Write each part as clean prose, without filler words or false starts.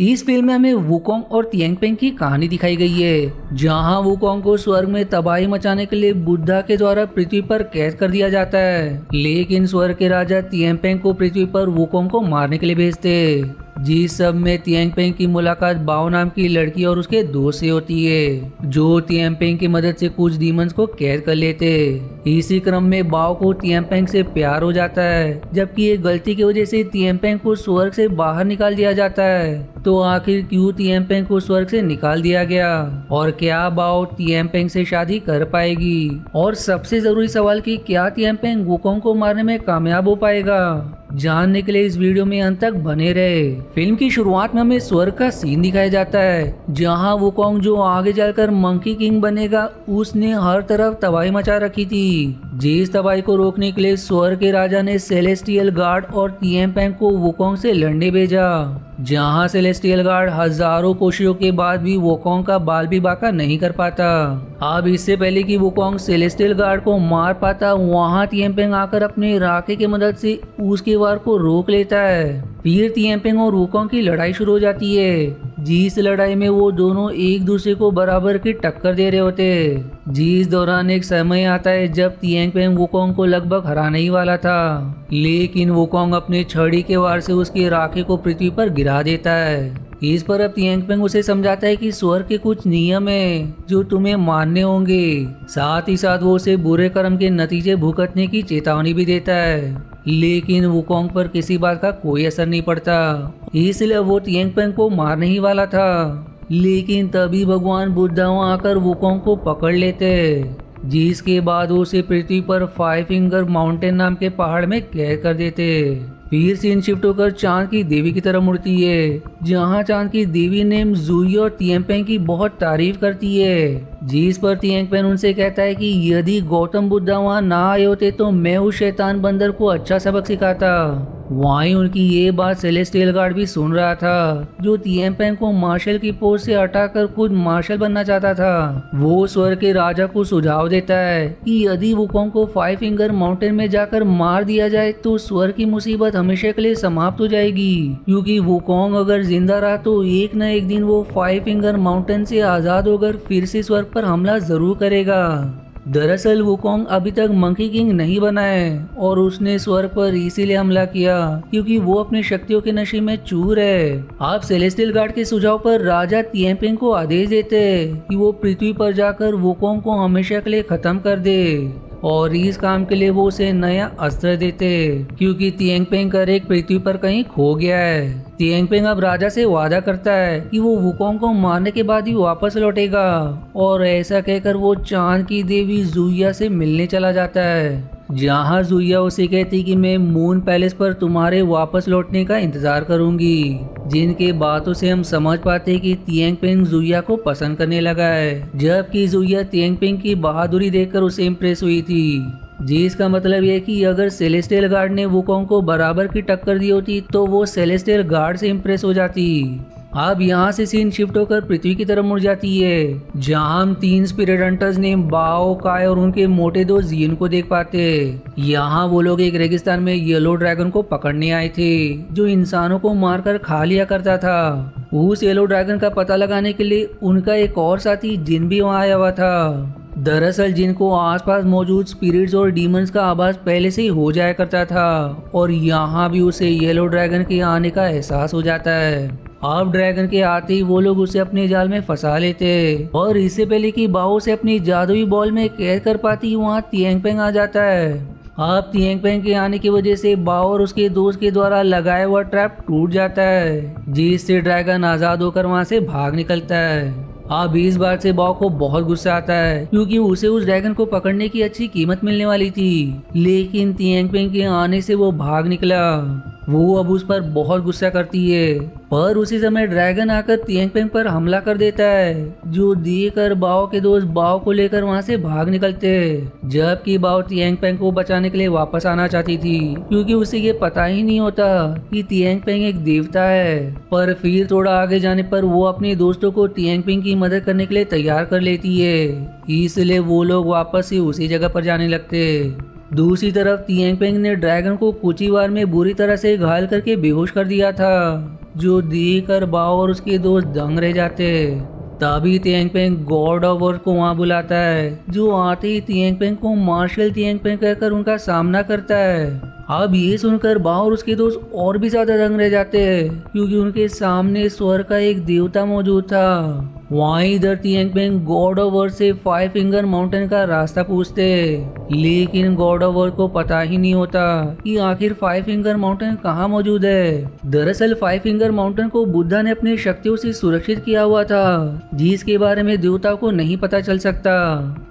इस फिल्म में हमें वुकोंग और तिएंगपेंग की कहानी दिखाई गई है, जहां वुकोंग को स्वर्ग में तबाही मचाने के लिए बुद्धा के द्वारा पृथ्वी पर कैद कर दिया जाता है, लेकिन स्वर्ग के राजा तिएंगपेंग को पृथ्वी पर वुकोंग को मारने के लिए भेजते। जिस सब में तिएंगपेंग की मुलाकात बाओ नाम की लड़की और उसके दोस्त से होती है, जो तिएंगपेंग की मदद से कुछ डीमंस को कैद कर लेते। इसी क्रम में बाओ को तिएंगपेंग से प्यार हो जाता है, जबकि एक गलती की वजह से तिएंगपेंग को स्वर्ग से बाहर निकाल दिया जाता है। तो आखिर क्यों तिएंगपेंग को स्वर्ग से निकाल दिया गया, और क्या बाओ तिएंगपेंग से शादी कर पाएगी, और सबसे जरूरी सवाल कि क्या तिएंगपेंग वुकोंग को मारने में कामयाब हो पाएगा, जानने के लिए इस वीडियो में अंत तक बने रहे। फिल्म की शुरुआत में हमें स्वर्ग का सीन दिखाया जाता है, जहां वुकोंग जो आगे चलकर मंकी किंग बनेगा, उसने हर तरफ तबाही मचा रखी थी। जिस तबाही को रोकने के लिए स्वर्ग के राजा ने सेलेस्टियल गार्ड और तिएंगपेंग को वुकोंग से लड़ने भेजा, जहां सेलेस्टियल गार्ड हजारों कोशिशों के बाद भी वुकोंग का बाल भी बाका नहीं कर पाता। अब इससे पहले कि वुकोंग सेलेस्टियल गार्ड को मार पाता, वहां तिएंगपेंग आकर अपने राखे की मदद से उसके वार को रोक लेता है। फिर तिएंगपेंग और वुकोंग की लड़ाई शुरू हो जाती है, जिस लड़ाई में वो दोनों एक दूसरे को बराबर की टक्कर दे रहे होते। जिस दौरान एक समय आता है जब तिएंगपेंग वुकोंग को लगभग हराने ही वाला था, लेकिन वुकोंग अपने छड़ी के वार से उसके राखे को पृथ्वी पर गिरा देता है। इस पर अब तिएंगपेंग उसे समझाता है कि स्वर्ग के कुछ नियम हैं जो तुम्हें मानने होंगे। साथ ही साथ वो उसे बुरे कर्म के नतीजे भुगतने की चेतावनी भी देता है, लेकिन वुकोंग पर किसी बात का कोई असर नहीं पड़ता, इसलिए वो तिएंगपेंग को मारने ही वाला था। लेकिन तभी भगवान बुद्धा वहां आकर वुकोंग को पकड़ लेते, जिसके बाद वो उसे पृथ्वी पर 5 फिंगर माउंटेन नाम के पहाड़ में कैद कर देते। फिर सीन शिफ्ट होकर चांद की देवी की तरफ मुड़ती है, जहां चांद की देवी नेम जुई और तिएंगपेंग की बहुत तारीफ करती है। जिस पर तिएंगपेंग उनसे कहता है कि यदि गौतम बुद्धा वहां ना आए होते तो मैं उस शैतान बंदर को अच्छा सबक सिखाता। वहीं उनकी ये बात सेलेस्टियल गार्ड भी सुन रहा था, जो तिएंगपेंग को मार्शल की पोस्ट से हटाकर खुद मार्शल बनना चाहता था। वो स्वर्ग के राजा को सुझाव देता है कि यदि वुकोंग को 5 फिंगर माउंटेन में जाकर मार दिया जाए तो स्वर्ग की मुसीबत हमेशा के लिए समाप्त हो जाएगी, क्योंकि वुकोंग अगर जिंदा रहा तो एक न एक दिन वो 5 फिंगर माउंटेन से आजाद होकर फिर से स्वर्ग पर हमला जरूर करेगा। दरअसल वुकोंग अभी तक मंकी किंग नहीं बना है, और उसने स्वर्ग पर इसीलिए हमला किया क्योंकि वो अपनी शक्तियों के नशे में चूर है। आप सेलेस्टियल गार्ड के सुझाव पर राजा तिएंगपेंग को आदेश देते कि वो पृथ्वी पर जाकर वुकोंग को हमेशा के लिए खत्म कर दे, और इस काम के लिए वो उसे नया अस्त्र देते, क्योंकि तिएंगपेंग का रेक पृथ्वी पर कहीं खो गया है। तिएंगपेंग अब राजा से वादा करता है कि वो वुकोंग को मारने के बाद ही वापस लौटेगा, और ऐसा कहकर वो चांद की देवी जुइया से मिलने चला जाता है, जहां जुइया उसे कहती कि मैं मून पैलेस पर तुम्हारे वापस लौटने का इंतजार करूंगी। जिनके बातों से हम समझ पाते कि तिएंगपेंग जुइया को पसंद करने लगा है, जबकि जुइया तिएंगपेंग की बहादुरी देखकर उसे इम्प्रेस हुई थी। जिसका मतलब यह कि अगर सेलेस्टियल गार्ड ने वुकोंग को बराबर की टक्कर दी होती तो वो सेलेस्टियल गार्ड से इम्प्रेस हो जाती। अब यहाँ से सीन शिफ्ट होकर पृथ्वी की तरफ मुड़ जाती है, जहाँ हम 3 स्पिरिट हंटर्स ने बाओ, काय और उनके मोटे दोस्त जिन को देख पाते। यहाँ वो लोग एक रेगिस्तान में येलो ड्रैगन को पकड़ने आए थे, जो इंसानों को मारकर खा लिया करता था। उस येलो ड्रैगन का पता लगाने के लिए उनका एक और साथी जिन भी वहाँ आया हुआ था। दरअसल जिनको आसपास मौजूद स्पिरिट्स और डीमंस का आभास पहले से ही हो जाया करता था, और यहाँ भी उसे येलो ड्रैगन के आने का एहसास हो जाता है। अब ड्रैगन के आते ही वो लोग उसे अपने जाल में फंसा लेते, और इससे पहले कि बाओ से अपनी जादुई बॉल में कैद कर पाती, वहाँ तिएंगपेंग आ जाता है। अब तिएंगपेंग के आने की वजह से बाओ और उसके दोस्त के द्वारा लगाया हुआ ट्रैप टूट जाता है, जिससे ड्रैगन आजाद होकर वहाँ से भाग निकलता है। अब इस बात से बाओ को बहुत गुस्सा आता है, क्योंकि उसे उस ड्रैगन को पकड़ने की अच्छी कीमत मिलने वाली थी, लेकिन तिएंगपेंग के आने से वो भाग निकला। वो अब उस पर बहुत गुस्सा करती है, पर उसी समय ड्रैगन आकर तिएंगपेंग पर हमला कर देता है, जो देखकर बाओ के दोस्त बाओ को लेकर वहां से भाग निकलते हैं। जबकि बाओ तिएंगपेंग को बचाने के लिए वापस आना चाहती थी, क्योंकि उसे ये पता ही नहीं होता कि तिएंगपेंग एक देवता है। पर फिर थोड़ा आगे जाने पर वो अपने दोस्तों को तिएंगपेंग की मदद करने के लिए तैयार कर लेती है, इसलिए वो लोग वापस से उसी जगह पर जाने लगते। दूसरी तरफ तिएंगपेंग ने ड्रैगन को कुछ ही बार में बुरी तरह से घायल करके बेहोश कर दिया था। जो देखकर बाओ और उसके दोस्त दंग रह जाते। तभी तियांग पेंग गॉड ऑफ वॉर को वहाँ बुलाता है, जो आते ही तियांग पेंग को मार्शल तियांग पेंग कहकर उनका सामना करता है। अब ये सुनकर बाओ और उसके दोस्त और भी ज्यादा दंग रह जाते हैं, क्योंकि उनके सामने स्वर्ग का एक देवता मौजूद था। वहीं इधर तियांग पेंग गॉड ऑफ वॉर से 5 फिंगर माउंटेन का रास्ता पूछते, लेकिन गॉड ऑफ वॉर को पता ही नहीं होता कि आखिर 5 फिंगर माउंटेन कहाँ मौजूद है। दरअसल 5 फिंगर माउंटेन को बुद्धा ने अपनी शक्तियों से सुरक्षित किया हुआ था, जिसके बारे में देवता को नहीं पता चल सकता।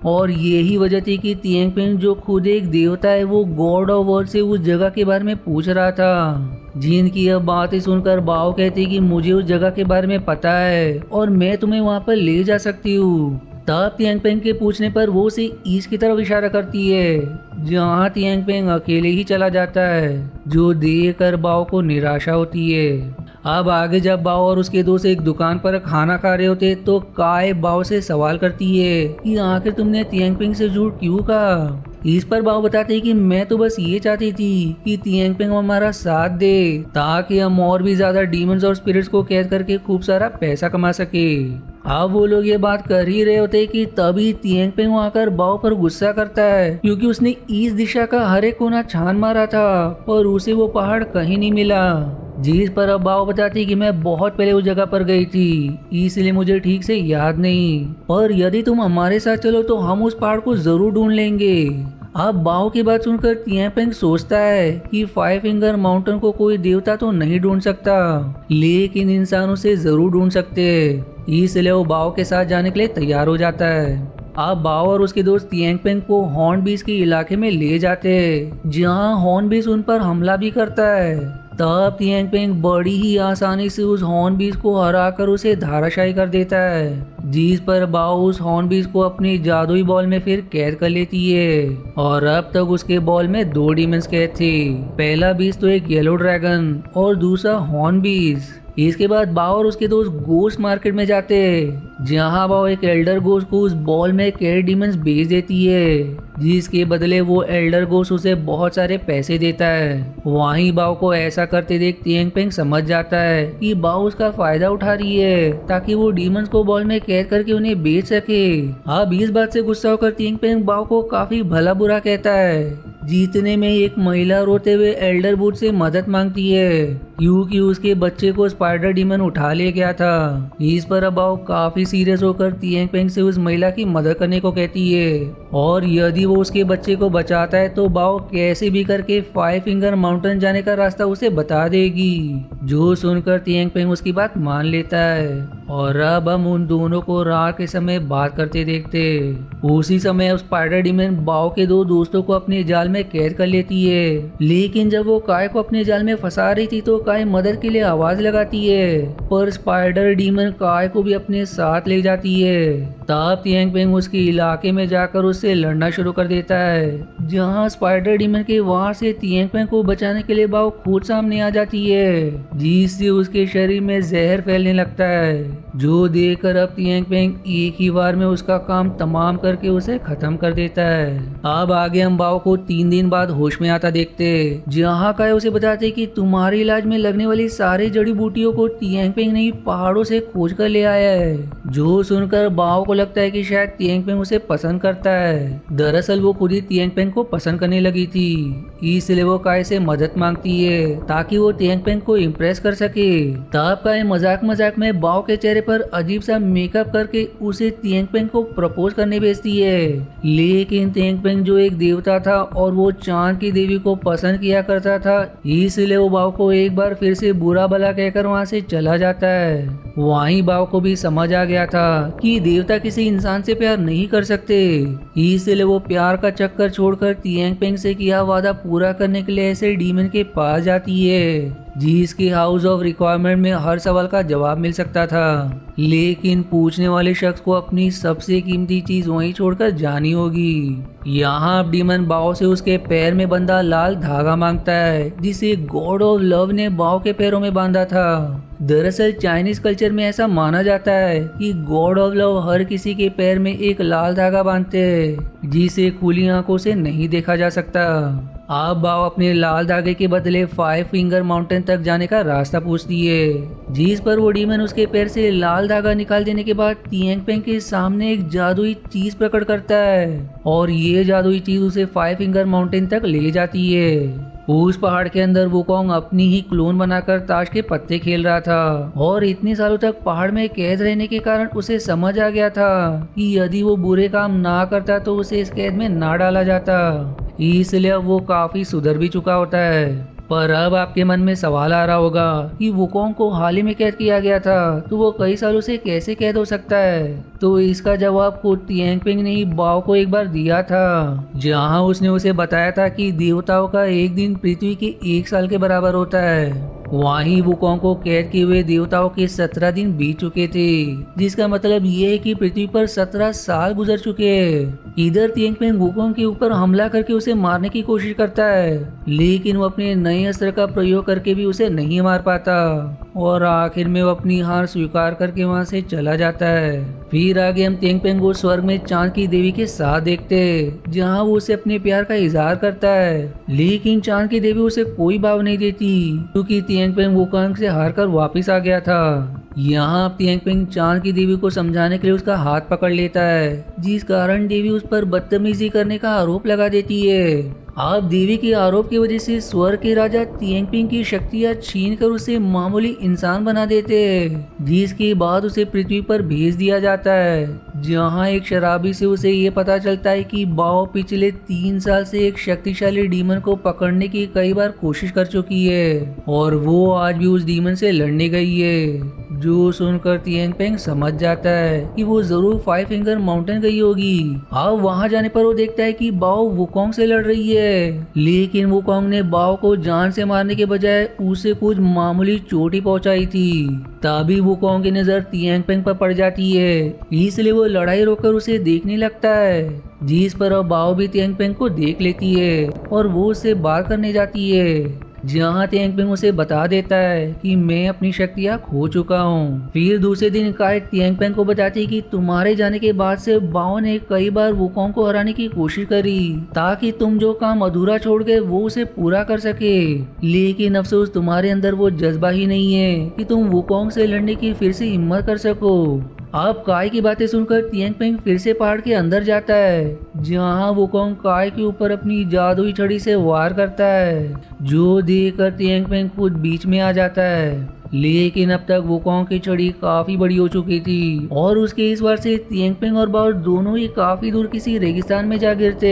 और यही वजह थी कि तियांग पेंग, जो खुद एक देवता है, वो गॉड ऑफ वॉर से उस जगह के बारे में पूछ रहा था। जिनकी अब बातें सुनकर बाओ कहती कि मुझे उस जगह के बारे में पता है और मैं तुम्हें वहां पर ले जा सकती हूँ। तब तियांग पेंग के पूछने पर वो उसे ईस्ट की तरफ इशारा करती है, जहाँ तियांग पेंग अकेले ही चला जाता है, जो देखकर बाओ को निराशा होती है। अब आगे जब बाओ और उसके दोस्त एक दुकान पर खाना खा रहे होते तो काय बाओ से सवाल करती है कि आखिर तुमने तियांग पेंग से झूठ क्यों कहा। इस पर बाओ बताते कि मैं तो बस ये चाहती थी कि तियांग पेंग हमारा साथ दे, ताकि हम और भी ज्यादा डीमंस और स्पिरिट्स को कैद करके खूब सारा पैसा कमा सके। अब वो लोग ये बात कर ही रहे होते कि तभी तियांग पेंग वहाँ आकर बाओ पर गुस्सा करता है, क्योंकि उसने ईस्ट दिशा का हर एक कोना छान मारा था पर उसे वो पहाड़ कहीं नहीं मिला। जिस पर अब बाओ बताती कि मैं बहुत पहले उस जगह पर गई थी, इसलिए मुझे ठीक से याद नहीं, पर यदि तुम हमारे साथ चलो तो हम उस पहाड़ को जरूर ढूंढ लेंगे। अब बाओ की बात सुनकर तियांग पेंग सोचता है कि 5 फिंगर माउंटेन को कोई देवता तो नहीं ढूंढ सकता, लेकिन इंसान उसे जरूर ढूंढ सकते हैं। इसलिए वो बाओ के साथ जाने के लिए तैयार हो जाता है। अब बाओ और उसके दोस्त तियांग पेंग को हॉर्नबिल के इलाके में ले जाते हैं, जहाँ हॉर्नबिल उन पर हमला भी करता है। तब तियांग पेंग बड़ी ही आसानी से उस हॉर्नबिल को हराकर उसे धाराशायी कर देता है, जिस पर बाओ उस हॉर्नबिल को अपनी जादुई बॉल में फिर कैद कर लेती है। और अब तक उसके बॉल में 2 डीमंस कैद थे, पहला बीज तो एक येलो ड्रैगन और दूसरा हॉर्नबिल। इसके बाद बाओ और उसके दोस्त गोस्ट मार्केट में जाते हैं, जहां बाओ एक एल्डर गोस्ट को उस बॉल में कैद डीमंस बेच देती है, जिसके बदले वो एल्डर गोस्ट उसे बहुत सारे पैसे देता है। वहीं बाओ को ऐसा करते देख तियांग पेंग समझ जाता है कि बाओ उसका फायदा उठा रही है, ताकि वो डीमंस को बॉल में कैद करके उन्हें बेच सके। अब इस बात से गुस्सा होकर तियांग पेंग बाओ को काफी भला बुरा कहता है। जीतने में एक महिला रोते हुए एल्डर बूट से मदद मांगती है, क्योंकि उसके बच्चे को स्पाइडर डीमन उठा ले गया था। इस पर अब बाओ काफी सीरियस होकर तियांग पेंग से उस महिला की मदद करने को कहती है, और यदि वो उसके बच्चे को बचाता है तो बाओ कैसे भी करके 5 फिंगर माउंटेन जाने का रास्ता उसे बता देगी। जो सुनकर तियांग पेंग उसकी बात मान लेता है। और अब हम उन दोनों को रात के समय बात करते देखते। उसी समय स्पाइडर डीमन बाओ के 2 दोस्तों को अपने जाल में कैद कर लेती है, लेकिन जब वो काय को अपने जाल में फंसा रही थी तो काय मदद के लिए आवाज लगाती है, पर स्पाइडर डीमन काय को भी अपने साथ ले जाती है। तब तियांग पेंग उसके इलाके में जाकर उससे लड़ना शुरू कर देता है, जहां स्पाइडर डीमन के वार से तियांग पेंग को बचाने के लिए बाओ खुद सामने आ जाती है, जिससे उसके शरीर में जहर फैलने लगता है। जो देखकर अब तियांग पेंग एक ही बार में उसका काम तमाम करके उसे खत्म कर देता है। अब आगे हम बाओ को 3 दिन बाद होश में आता देखते, जहाँ काय उसे बताते कि तुम्हारे इलाज में लगने वाली सारी जड़ी बूटियों को तियांग पेंग ने पहाड़ों से खोज कर ले आया है। जो सुनकर बाओ को लगता है कि शायद तियांग पेंग उसे पसंद करता है। दरअसल वो खुद ही तियांग पेंग को पसंद करने लगी थी, इसलिए वो काय से मदद मांगती है ताकि वो तियांग पेंग को इम्प्रेस कर सके। तब काय मजाक मजाक में बाओ के चेहरे पर अजीब सा मेकअप करके उसे तियांग पेंग को प्रपोज करने भेजती है, लेकिन तियांग पेंग जो एक देवता था और वो चांद की देवी को पसंद किया करता था, इसलिए वो बाओ को एक बार फिर से बुरा भला कहकर वहाँ से चला जाता है। वहीं बाओ को भी समझ आ गया था कि देवता किसी इंसान से प्यार नहीं कर सकते, इसलिए वो प्यार का चक्कर छोड़कर तियांग पेंग से किया वादा पूरा करने के लिए ऐसे डीमन के पास जाती है, जिसके हाउस ऑफ रिक्वायरमेंट में हर सवाल का जवाब मिल सकता था। लेकिन पूछने वाले शख्स को अपनी सबसे कीमती चीज वहीं छोड़कर जानी होगी। यहाँ अब डीमन बाओ से उसके पैर में बंधा लाल धागा मांगता है, जिसे गॉड ऑफ लव ने बाओ के पैरों में बांधा था। दरअसल चाइनीज कल्चर में ऐसा माना जाता है कि गॉड ऑफ लव हर किसी के पैर में एक लाल धागा बांधते हैं जिसे खुली आंखों से नहीं देखा जा सकता। आप बाओ अपने लाल धागे के बदले 5 फिंगर माउंटेन तक जाने का रास्ता पूछती है, जिस पर वो डीमन उसके पैर से लाल धागा निकाल देने के बाद तियांगपेंग के सामने एक जादुई चीज प्रकट करता है और ये जादुई चीज उसे 5 फिंगर माउंटेन तक ले जाती है। उस पहाड़ के अंदर वुकोंग अपनी ही क्लोन बनाकर ताश के पत्ते खेल रहा था और इतने सालों तक पहाड़ में कैद रहने के कारण उसे समझ आ गया था कि यदि वो बुरे काम ना करता तो उसे इस कैद में ना डाला जाता। इसलिए अब वो काफी सुधर भी चुका होता है। पर अब आपके मन में सवाल आ रहा होगा कि वुकोंग को हाल ही में कैद किया गया था तो वो कई सालों से कैसे कैद हो सकता है। तो इसका जवाब खुद तियांगपेंग ने ही बाओ को एक बार दिया था, जहां उसने उसे बताया था कि देवताओं का एक दिन पृथ्वी के 1 साल के बराबर होता है। वहीं वुकोंग को कैद किए हुए देवताओं के 17 दिन बीत चुके थे, जिसका मतलब ये है कि पृथ्वी पर 17 साल गुजर चुके हैं। इधर तियांगपेंग वुकोंग के ऊपर हमला करके उसे मारने की कोशिश करता है, लेकिन वो अपने नए अस्त्र का प्रयोग करके भी उसे नहीं मार पाता और आखिर में वो अपनी हार स्वीकार करके वहां से चला जाता है। फिर आगे हम तियांगपेंग को स्वर्ग में चांद की देवी के साथ देखते हैं, जहां वो उसे अपने प्यार का इजहार करता है, लेकिन चांद की देवी उसे कोई भाव नहीं देती क्योंकि तियांगपेंग वुकोंग से हारकर वापस आ गया था। यहाँ तियांगपेंग चांद की देवी को समझाने के लिए उसका हाथ पकड़ लेता है, जिस कारण देवी उस पर बदतमीजी करने का आरोप लगा देती है। अब देवी के आरोप की वजह से स्वर्ग के राजा तियांगपेंग की शक्तियां छीन कर उसे मामूली इंसान बना देते हैं, जिसके बाद उसे पृथ्वी पर भेज दिया जाता है, जहां एक शराबी से उसे ये पता चलता है कि बाओ पिछले 3 साल से एक शक्तिशाली डीमन को पकड़ने की कई बार कोशिश कर चुकी है और वो आज भी उस डीमन से लड़ने गई है। जो सुनकर तियांगपेंग समझ जाता है कि वो जरूर 5 फिंगर माउंटेन गई होगी। अब वहां जाने पर वो देखता है कि बाओ वुकोंग से लड़ रही है, लेकिन वुकोंग ने बाओ को जान से मारने के बजाय उसे कुछ मामूली चोट ही पहुंचाई थी। तभी वुकोंग की नजर तियांगपेंग पर पड़ जाती है, इसलिए वो लड़ाई रोककर उसे देखने लगता है, जिस पर अब बाओ भी तियांगपेंग को देख लेती है और वो उससे बात करने जाती है, जहाँ तियांगपेंग उसे बता देता है कि मैं अपनी शक्तियाँ खो चुका हूँ। फिर दूसरे दिन काई तियांगपेंग को बताती है कि तुम्हारे जाने के बाद से बाओ ने कई बार वुकोंग को हराने की कोशिश करी ताकि तुम जो काम अधूरा छोड़ गए वो उसे पूरा कर सके, लेकिन अफसोस तुम्हारे अंदर वो जज्बा ही नहीं है कि तुम वुकोंग से लड़ने की फिर से हिम्मत कर सको। अब काय की बातें सुनकर तियांगपेंग फिर से पहाड़ के अंदर जाता है, जहां वुकोंग काय के ऊपर अपनी जादुई छड़ी से वार करता है, जो देखकर तियांगपेंग खुद बीच में आ जाता है। लेकिन अब तक वुकोंग की छड़ी काफी बड़ी हो चुकी थी और उसके इस वार से तियांगपेंग और बाओ दोनों ही काफी दूर किसी रेगिस्तान में जा गिरते।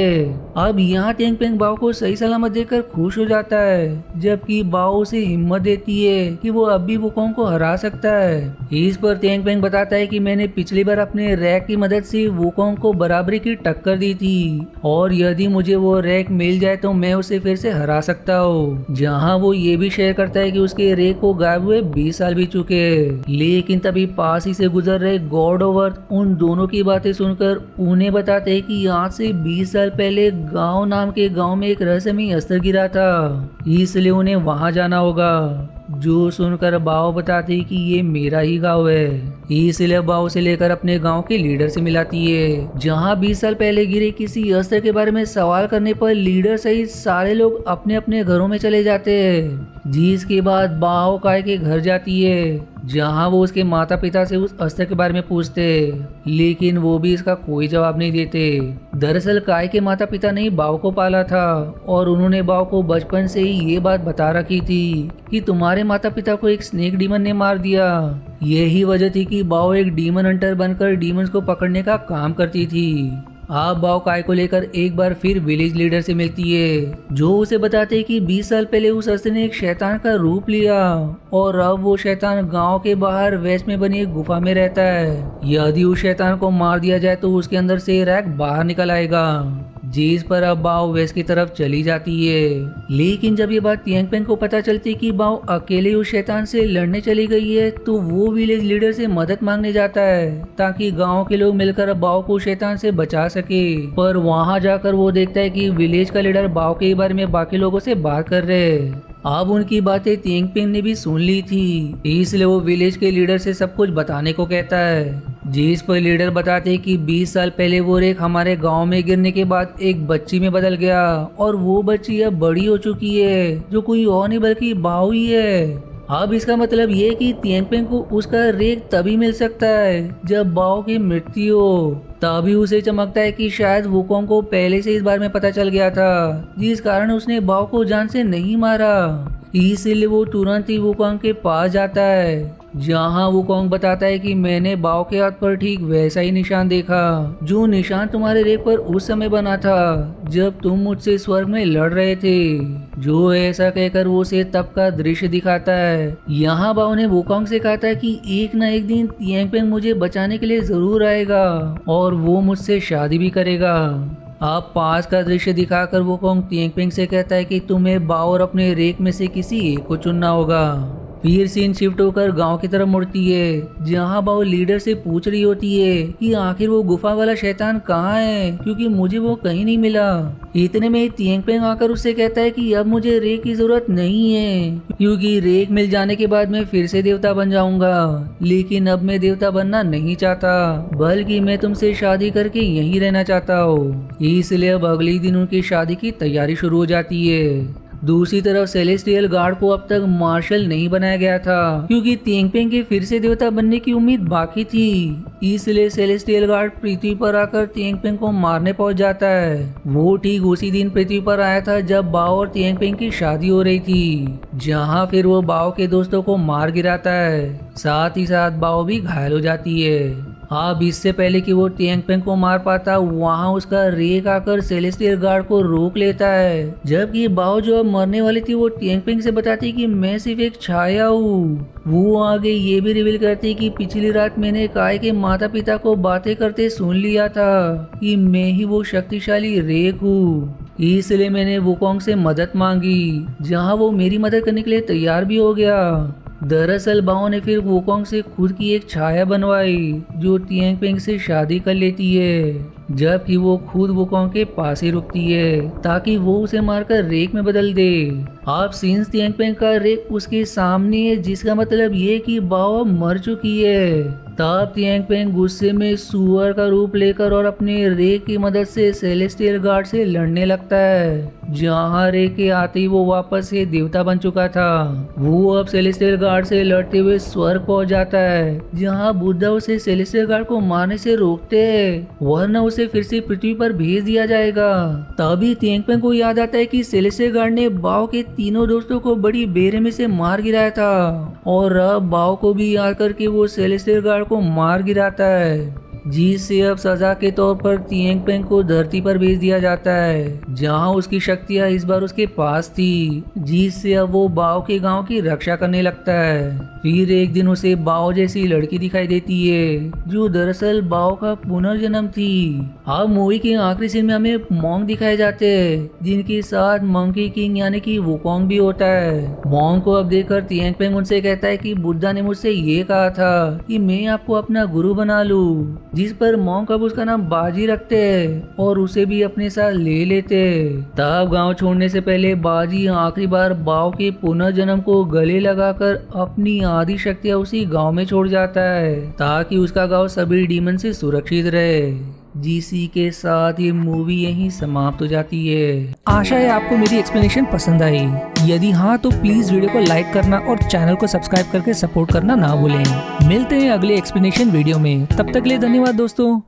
अब यहाँ तियांगपेंग बाओ को सही सलामत देखकर खुश हो जाता है, जबकि बाओ उसे हिम्मत देती है कि वो अब भी वुकोंग को हरा सकता है। इस पर तियांगपेंग बताता है कि मैंने पिछली बार अपने रैक की मदद से वुकोंग को बराबरी की टक्कर दी थी और यदि मुझे वो रैक मिल जाए तो मैं उसे फिर से हरा सकता हूँ। जहाँ वो ये भी शेयर करता है कि उसके रैक को गायब हुए 20 साल भी चुके, लेकिन तभी पास ही से गुजर रहे गॉड ऑफ अर्थ उन दोनों की बातें सुनकर उन्हें बताते हैं कि आज से 20 साल पहले गांव नाम के गांव में एक रहस्यमयी अस्त्र गिरा था, इसलिए उन्हें वहां जाना होगा। जो सुनकर बाओ बताती कि ये मेरा ही गांव है, इसलिए बाओ से लेकर अपने गांव के लीडर से मिलाती है, जहां 20 साल पहले गिरे किसी अस्त्र के बारे में सवाल करने पर लीडर सहित सारे लोग अपने अपने घरों में चले जाते हैं। जिसके बाद बाओ काय के घर जाती है, जहां वो उसके माता पिता से उस अस्त्र के बारे में पूछते, लेकिन वो भी इसका कोई जवाब नहीं देते। दरअसल काय के माता पिता ने बाओ को पाला था और उन्होंने बाओ को बचपन से ही ये बात बता रखी थी कि तुम्हारे माता पिता को एक स्नेक डीमन ने मार दिया। यही वजह थी कि बाओ एक डीमन हंटर बनकर डीमंस को पकड़ने का काम करती थी। अब बाओ काय को लेकर एक बार फिर विलेज लीडर से मिलती है, जो उसे बताते हैं कि 20 साल पहले उस अस्त्र ने एक शैतान का रूप लिया और अब वो शैतान गांव के बाहर वेस्ट में बनी एक गुफा में रहता है। यदि उस शैतान को मार दिया जाए तो उसके अंदर से रैक बाहर निकल आएगा, जिस पर अब बाओ वेस्ट की तरफ चली जाती है। लेकिन जब ये बात तियांगपेंग को पता चलती कि बाओ अकेले उस शैतान से लड़ने चली गई है, तो वो विलेज लीडर से मदद मांगने जाता है ताकि गांव के लोग मिलकर बाओ को शैतान से बचा सके। पर वहां जाकर वो देखता है कि विलेज का लीडर बाओ के बारे में बाकी लोगों से बात कर रहे हैं। अब उनकी बातें तिएंगपेंग ने भी सुन ली थी, इसलिए वो विलेज के लीडर से सब कुछ बताने को कहता है। जिस पर लीडर बताते कि 20 साल पहले वो रेक हमारे गांव में गिरने के बाद एक बच्ची में बदल गया और वो बच्ची अब बड़ी हो चुकी है, जो कोई और नहीं बल्कि बाओ ही है। अब इसका मतलब ये कि तिएंगपेंग को उसका रेक तभी मिल सकता है जब बाओ की मृत्यु हो। तभी उसे चमकता है कि शायद वुकोंग को पहले से इस बारे में पता चल गया था, जिस कारण उसने बाओ को जान से नहीं मारा। इसलिए वो तुरंत ही वुकोंग के पास जाता है, जहाँ वुकोंग बताता है कि मैंने बाओ के हाथ पर ठीक वैसा ही निशान देखा जो निशान तुम्हारे रेक पर उस समय बना था जब तुम मुझसे स्वर्ग में लड़ रहे थे। जो ऐसा कहकर वो उसे तब का दृश्य दिखाता है। यहाँ बाओ ने वुकोंग से कहा था कि एक ना एक दिन तिएंगपेंग मुझे बचाने के लिए जरूर आएगा और वो मुझसे शादी भी करेगा। अब पास का दृश्य दिखाकर वुकोंग तिएंगपेंग से कहता है कि तुम्हें बाओ और अपने रेक में से किसी एक को चुनना होगा। फिर सीन शिफ्ट होकर गांव की तरफ मुड़ती है, जहां बाओ लीडर से पूछ रही होती है कि आखिर वो गुफा वाला शैतान कहाँ है, क्योंकि मुझे वो कहीं नहीं मिला। इतने में तिएंगपेंग आकर उससे कहता है कि अब मुझे रेक की जरूरत नहीं है, क्योंकि रेक मिल जाने के बाद मैं फिर से देवता बन जाऊंगा। लेकिन अब मैं देवता बनना नहीं चाहता, बल्कि मैं तुमसे शादी करके यहीं रहना चाहता हूँ। इसलिए अब अगले दिन उनकी शादी की तैयारी शुरू हो जाती है। दूसरी तरफ सेलेस्टियल गार्ड को अब तक मार्शल नहीं बनाया गया था, क्योंकि तिएंगपेंग के फिर से देवता बनने की उम्मीद बाकी थी। इसलिए सेलेस्टियल गार्ड पृथ्वी पर आकर तिएंगपेंग को मारने पहुंच जाता है। वो ठीक उसी दिन पृथ्वी पर आया था जब बाओ और तिएंगपेंग की शादी हो रही थी, जहां फिर वो बाओ के दोस्तों को मार गिराता है, साथ ही साथ बाओ भी घायल हो जाती है। अब इससे पहले कि वो तिएंगपेंग को मार पाता, वहां उसका रेक आकर सेलेस्टियल गार्ड को रोक लेता है। जबकि बाओ जो अब मरने वाली थी वो तिएंगपेंग से बताती कि मैं सिर्फ एक छाया हूँ। वो आगे ये भी रिवील करती कि पिछली रात मैंने काय के माता पिता को बातें करते सुन लिया था कि मैं ही वो शक्तिशाली रेक हूँ। इसलिए मैंने वुकोंग से मदद मांगी, जहाँ वो मेरी मदद करने के लिए तैयार भी हो गया। दरअसल बाओ ने फिर वुकोंग से खुद की एक छाया बनवाई जो तिएंगपेंग से शादी कर लेती है, जबकि वो खुद वुकोंग के पास ही रुकती है ताकि वो उसे मारकर रेक में बदल दे। अब सिंस तिएंगपेंग का रेक उसके सामने है, जिसका मतलब ये कि बाओ मर चुकी है। तब तिएंगपेंग गुस्से में सुअर का रूप लेकर और अपने रेक की मदद से सेलेस्टियल गार्ड से लड़ने लगता है, जहाँ रेक के आते ही वो वापस से देवता बन चुका था। वो अब सेलेस्टियल गार्ड से लड़ते हुए स्वर्ग पहुंच जाता है, जहाँ बुद्धा उसे सेलेस्टियल गार्ड को मारने से रोकते हैं, वरना उसे फिर से पृथ्वी पर भेज दिया जाएगा। तभी तिएंगपेंग को याद आता है कि सेलेस्टियल गार्ड ने बाओ के तीनों दोस्तों को बड़ी बेरहमी से मार गिराया था, और अब बाओ को भी याद करके वो सेलेस्टियल गार्ड को मार गिराता है, जिससे अब सजा के तौर पर तिएंगपेंग को धरती पर भेज दिया जाता है, जहां उसकी शक्तियां इस बार उसके पास थी, जिससे अब वो बाओ के गांव की रक्षा करने लगता है। फिर एक दिन उसे बाओ जैसी लड़की दिखाई देती है, जो दरअसल बाओ का पुनर्जन्म थी। अब मूवी के आखिरी सीन में हमें मोंग दिखाए जाते हैं, जिनके साथ मंकी किंग यानी कि वुकोंग भी होता है। मोंग को अब देखकर तिएंगपेंग उनसे कहता है कि बुद्धा ने मुझसे ये कहा था कि मैं आपको अपना गुरु बना लूं, जिस पर मोंग अब उसका नाम बाजी रखते हैं और उसे भी अपने साथ ले लेते। तब गांव छोड़ने से पहले बाजी आखिरी बार बाओ के पुनर्जन्म को गले लगाकर अपनी आदि शक्तियां उसी गांव में छोड़ जाता है, ताकि उसका गांव सभी डीमन से सुरक्षित रहे। जिसी के साथ ये मूवी यहीं समाप्त हो जाती है। आशा है आपको मेरी एक्सप्लेनेशन पसंद आई। यदि हाँ तो प्लीज वीडियो को लाइक करना और चैनल को सब्सक्राइब करके सपोर्ट करना ना भूलें। मिलते हैं अगले एक्सप्लेनेशन वीडियो में, तब तक के लिए धन्यवाद दोस्तों।